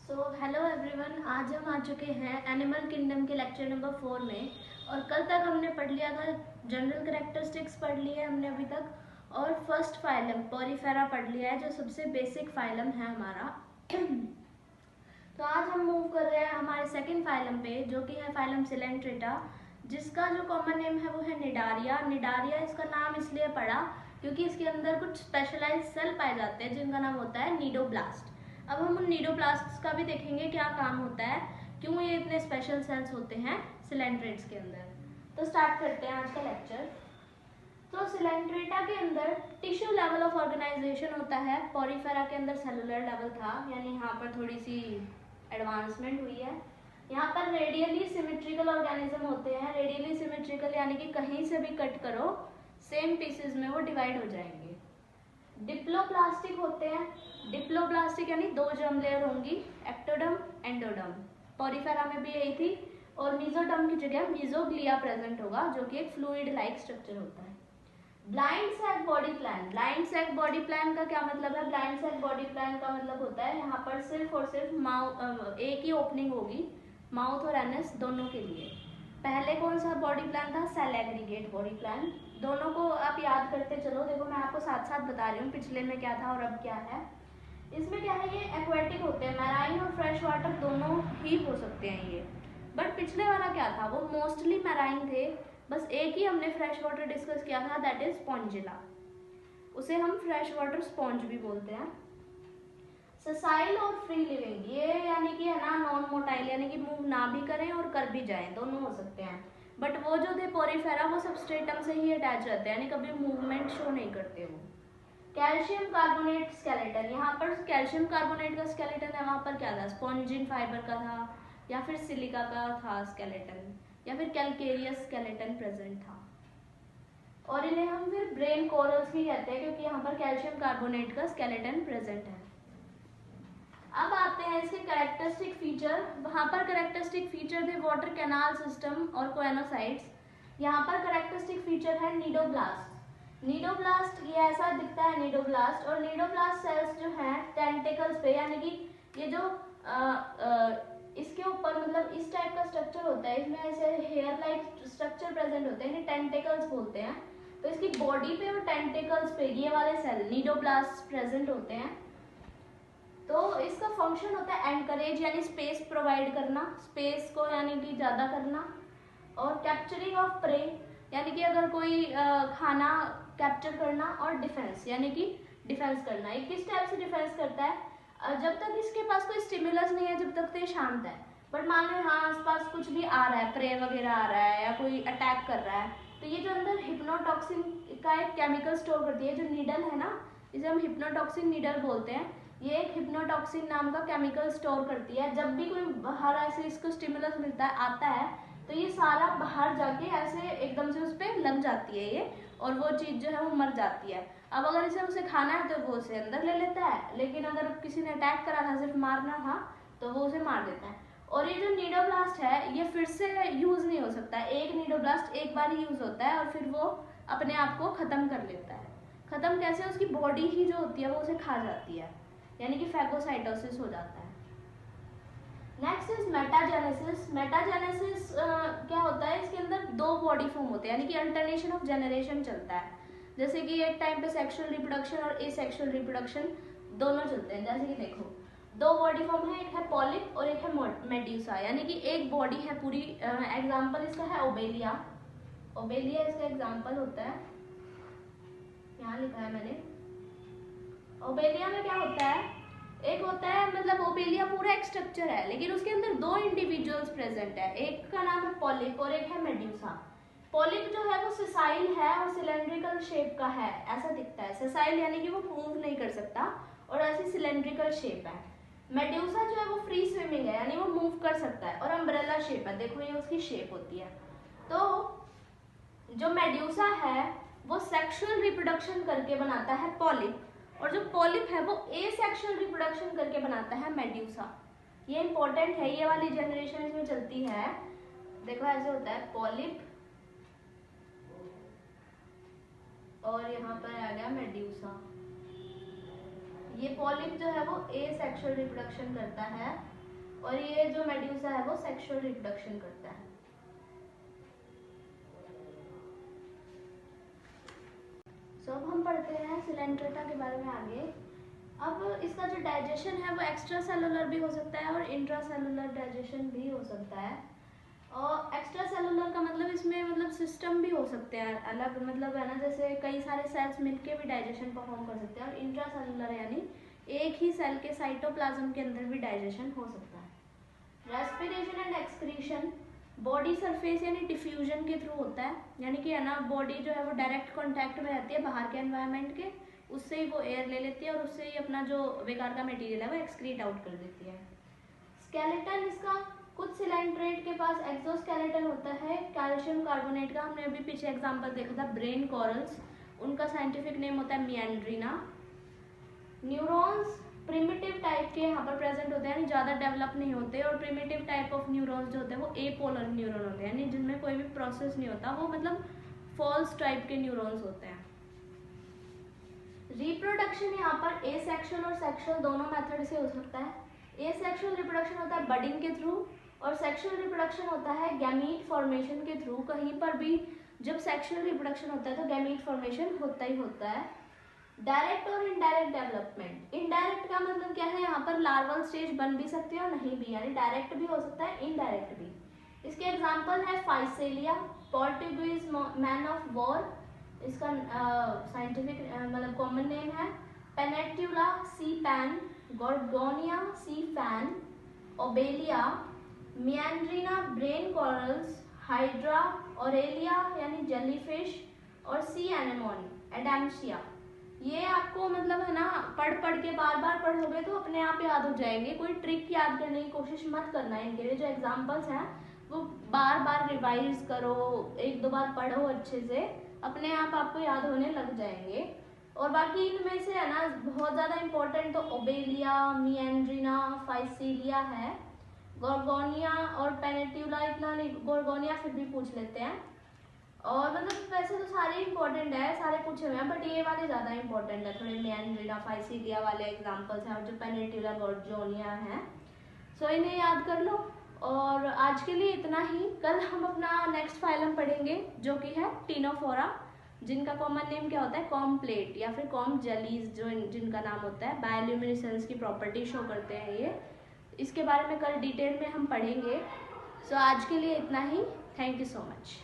Hello everyone, आज हम आ चुके हैं एनिमल किंगडम के लेक्चर नंबर 4 में। और कल तक हमने पढ़ लिया था, जनरल कैरेक्टरिस्टिक्स पढ़ लिए हमने अभी तक, और फर्स्ट फाइलम पोरीफेरा पढ़ लिया है जो सबसे बेसिक फाइलम है हमारा। तो आज हम मूव कर रहे हैं हमारे सेकंड फाइलम पे, जो कि है फाइलम सिलेंट्रेटा, जिसका जो कॉमन नेम है वो है निडारिया। निडारिया इसका नाम इसलिए पड़ा क्योंकि इसके अंदर कुछ स्पेशलाइज्ड सेल पाए जाते हैं जिनका नाम होता है नीडोब्लास्ट। अब हम उन नीडोब्लास्ट्स का भी देखेंगे क्या काम होता है, क्यों ये इतने स्पेशल सेल्स होते हैं सिलेंट्रेट्स के अंदर। तो स्टार्ट करते हैं आज का लेक्चर। तो सिलेंट्रेटा के अंदर टिश्यू लेवल ऑफ ऑर्गेनाइजेशन होता है, पोरीफेरा के अंदर सेलुलर लेवल था, यानी यहाँ पर थोड़ी सी एडवांसमेंट हुई है। यहाँ पर रेडियली सिमेट्रिकल ऑर्गेनिज्म होते हैं। रेडियली सिमेट्रिकल यानी कि कहीं से भी कट करो सेम पीसेस में वो डिवाइड हो जाएंगे। डिप्लोप्लास्टिक होते हैं। डिप्लोप्लास्टिक यानी दो जर्म लेयर होंगी, एक्टोडर्म एंडोडर्म। पोरीफेरा में भी यही थी। और मीजोडर्म की जगह मीजोग्लिया प्रेजेंट होगा, जो कि एक फ्लूइड लाइक स्ट्रक्चर होता है। Blind sac body plan. Blind sac body plan का क्या मतलब है? ब्लाइंड सैक बॉडी प्लान का मतलब होता है यहाँ पर सिर्फ और सिर्फ एक ही ओपनिंग होगी, माउथ और एनस दोनों के लिए। पहले कौन सा बॉडी प्लान था? Cell aggregate body plan. दोनों को आप याद करते चलो। देखो मैं आपको साथ साथ बता रही हूँ पिछले में क्या था और अब क्या है। इसमें क्या है, ये एक्वेटिक होते हैं, मैराइन और फ्रेश वाटर दोनों ही हो सकते हैं ये। बट पिछले वाला क्या था, वो मोस्टली मैराइन थे। बस एक ही हमने फ्रेश वाटर डिस्कस किया था, दैट इज स्पॉन्जिला। उसे हम फ्रेश वाटर स्पॉन्ज भी बोलते हैं। ससाइल और फ्री लिविंग, ये यानी कि है ना नॉन मोटाइल, यानी कि मूव ना भी करें और कर भी जाएं, दोनों हो सकते हैं। बट वो जो थे पोरीफेरा वो सबस्ट्रेटम से ही अटैच रहते हैं, यानी कभी मूवमेंट शो नहीं करते वो। कैल्शियम कार्बोनेट स्केलेटन, यहाँ पर कैल्शियम कार्बोनेट का स्केलेटन है, वहाँ पर क्या था? स्पॉन्जिन फाइबर का था, या फिर सिलिका का था स्केलेटन, या फिर कैलकेरियस स्केलेटन प्रेजेंट था। और इन्हें हम फिर ब्रेन कोरल्स भी कहते हैं क्योंकि यहाँ पर कैल्शियम कार्बोनेट का स्केलेटन प्रेजेंट है। अब आते हैं इसके कैरेक्टरिस्टिक फीचर। वहाँ पर कैरेक्टरिस्टिक फीचर थे वाटर कैनाल सिस्टम और कोएनोसाइट्स। यहाँ पर कैरेक्टरिस्टिक फीचर है नीडोब्लास्ट। नीडोब्लास्ट ये ऐसा दिखता है नीडोब्लास्ट। और नीडोब्लास्ट सेल्स जो हैं टेंटिकल्स पे, यानी कि ये जो इसके ऊपर मतलब इस टाइप का स्ट्रक्चर होता है, इसमें ऐसे हेयर लाइक स्ट्रक्चर प्रेजेंट होते हैं, इन्हें टेंटिकल्स बोलते हैं। तो इसकी बॉडी पे और टेंटिकल्स पे ये वाले सेल नीडोब्लास्ट प्रेजेंट होते हैं। तो इसका फंक्शन होता है एनकरेज, यानी स्पेस प्रोवाइड करना, स्पेस को यानी कि ज़्यादा करना। और कैप्चरिंग ऑफ प्रे, यानी कि अगर कोई खाना कैप्चर करना। और डिफेंस, यानी कि डिफेंस करना। ये किस टाइप से डिफेंस करता है? जब तक इसके पास कोई स्टिमुलस नहीं है, जब तक तो ये शांत है। बट मान लो हाँ आसपास कुछ भी आ रहा है, प्रे वगैरह आ रहा है या कोई अटैक कर रहा है, तो ये जो अंदर हिप्नोटॉक्सिन का एक केमिकल स्टोर करती है, जो नीडल है ना, इसे हम हिप्नोटॉक्सिन नीडल बोलते हैं। ये एक हिप्नोटॉक्सिन नाम का केमिकल स्टोर करती है। जब भी कोई बाहर ऐसे इसको स्टिमुलस मिलता है, आता है, तो ये सारा बाहर जाके ऐसे एकदम से उस पर लग जाती है ये, और वो चीज़ जो है वो मर जाती है। अब अगर इसे उसे खाना है तो वो उसे अंदर ले लेता है, लेकिन अगर किसी ने अटैक करा था, सिर्फ मारना था, तो वो उसे मार देता है। और ये जो नीडोब्लास्ट है ये फिर से यूज़ नहीं हो सकता। एक नीडोब्लास्ट एक बार ही यूज़ होता है और फिर वो अपने आप को ख़त्म कर लेता है। ख़त्म कैसे? उसकी बॉडी ही जो होती है वो उसे खा जाती है, यानी कि फैगोसाइटोसिस हो जाता है। Next is metagenesis. मेटाजेनेसिस क्या होता है? इसके अंदर दो बॉडी फॉर्म होते हैं, यानी कि अल्टरनेशन ऑफ जेनरेशन चलता है। जैसे कि एक टाइम पे सेक्सुअल रिप्रोडक्शन और एसेक्सुअल रिप्रोडक्शन दोनों चलते हैं। जैसे कि देखो दो बॉडी फॉर्म है, एक है पॉलिप और एक है मेड्यूसा, यानी कि एक बॉडी है पूरी। एग्जाम्पल इसका है ओबेलिया। ओबेलिया इसका एग्जाम्पल होता है, यहाँ लिखा है मैंने। ओबेलिया में क्या होता है? एक होता है मतलब ओबेलिया पूरा एक स्ट्रक्चर है, लेकिन उसके अंदर दो इंडिविजुअल्स प्रेजेंट है, एक का नाम है पॉलिप और एक है मेड्यूसा। पॉलिप जो है वो सिसाइल है और सिलेंड्रिकल शेप का है, ऐसा दिखता है। सिसाइल यानी कि वो मूव नहीं कर सकता और ऐसी सिलेंड्रिकल शेप है। मेड्यूसा जो है वो फ्री स्विमिंग है, यानी वो मूव कर सकता है और अम्ब्रेला शेप है। देखो ये उसकी शेप होती है। तो जो मेड्यूसा है वो सेक्सुअल रिप्रोडक्शन करके बनाता है पॉलिप, और जो पॉलिप है वो एसेक्सुअल रिप्रोडक्शन करके बनाता है मेड्यूसा। ये इंपॉर्टेंट है, ये वाली जनरेशन इसमें चलती है। देखो ऐसे होता है पॉलिप और यहाँ पर आ गया मेड्यूसा। ये पॉलिप जो है वो एसेक्सुअल रिप्रोडक्शन करता है और ये जो मेड्यूसा है वो सेक्सुअल रिप्रोडक्शन करता है। अब हम पढ़ते हैं सिलेंट्रेटा के बारे में आगे। अब इसका जो डाइजेशन है वो एक्स्ट्रा सेलुलर भी हो सकता है और इंट्रा सेलुलर डाइजेशन भी हो सकता है। और एक्स्ट्रा सेलुलर का मतलब इसमें मतलब सिस्टम भी हो सकते हैं अलग, मतलब है ना, जैसे कई सारे सेल्स मिलके भी डाइजेशन परफॉर्म कर सकते हैं। और इंट्रा सेलुलर यानी एक ही सेल के साइटोप्लाज्म के अंदर भी डाइजेशन हो सकता है। Respiration and excretion body surface यानी डिफ्यूजन के थ्रू होता है, यानी कि है ना बॉडी जो है वो डायरेक्ट कांटेक्ट में रहती है बाहर के एनवायरनमेंट के, उससे ही वो एयर ले लेती है और उससे ही अपना जो बेकार का मटेरियल है वो एक्सक्रीट आउट कर देती है। स्केलेटन इसका, कुछ सिलेंट्रेट के पास एक्सोस्केलेटन होता है कैल्शियम कार्बोनेट का। हमने अभी पीछे एग्जांपल देखा था ब्रेन कॉरल्स, उनका साइंटिफिक नेम होता है मिएंड्रीना। न्यूरॉन्स प्रिमिटिव टाइप के यहाँ पर प्रेजेंट होते हैं, यानी ज़्यादा डेवलप नहीं होते। और प्रिमिटिव टाइप ऑफ न्यूरॉन्स जो होते हैं वो एपोलर न्यूरॉन होते हैं, यानी जिनमें कोई भी प्रोसेस नहीं होता, वो मतलब फॉल्स टाइप के न्यूरॉन्स होते हैं। रिप्रोडक्शन यहाँ पर एसेक्सुअल और सेक्सुअल दोनों मेथड से हो सकता है। एसेक्सुअल रिप्रोडक्शन होता है बडिंग के थ्रू और सेक्सुअल रिप्रोडक्शन होता है गैमीट फॉर्मेशन के थ्रू। कहीं पर भी जब सेक्सुअल रिप्रोडक्शन होता है तो गैमीट फॉर्मेशन होता ही होता है। डायरेक्ट और इनडायरेक्ट डेवलपमेंट, इनडायरेक्ट का मतलब क्या है, यहाँ पर लार्वल स्टेज बन भी सकती है और नहीं भी, यानी डायरेक्ट भी हो सकता है इनडायरेक्ट भी। इसके एग्जांपल है Physalia, Portuguese man of war, इसका साइंटिफिक मतलब कॉमन नेम है Pennatula sea pen, Gorgonia sea fan, Obelia, Meandrina brain corals, Hydra, Aurelia यानी जेलीफिश और सी एनेमोन एडेम्सिया। ये आपको मतलब है ना पढ़ के बार बार पढ़ोगे तो अपने आप याद हो जाएंगे, कोई ट्रिक याद करने की कोशिश मत करना। इनके जो एग्जांपल्स हैं वो बार बार रिवाइज करो, एक दो बार पढ़ो अच्छे से, अपने आप आपको याद होने लग जाएंगे। और बाकी इनमें से है ना बहुत ज़्यादा इम्पोर्टेंट तो ओबेलिया, मिएंड्रीना, फाइसीलिया है। गोर्गोनिया और पेनेट्यूला इतना नहीं, गोर्गोनिया फिर भी पूछ लेते हैं। और मतलब वैसे तो सारे इंपॉर्टेंट है, सारे पूछे हुए हैं, बट ये वाले ज़्यादा इंपॉर्टेंट है थोड़े, मिएंड्रीना फाइसीलिया वाले एग्जांपल्स हैं और जो पेनेट्यूला गोर्गोनिया है, सो इन्हें याद कर लो। और आज के लिए इतना ही। कल हम अपना नेक्स्ट फाइलम पढ़ेंगे जो कि है टीनोफोरा, जिनका कॉमन नेम क्या होता है कॉम्प्लेट या फिर कॉम जेलीज, जो जिनका नाम होता है बायोल्यूमिनेसेंस की प्रॉपर्टी शो करते हैं ये। इसके बारे में कल डिटेल में हम पढ़ेंगे। सो आज के लिए इतना ही। Thank you so much.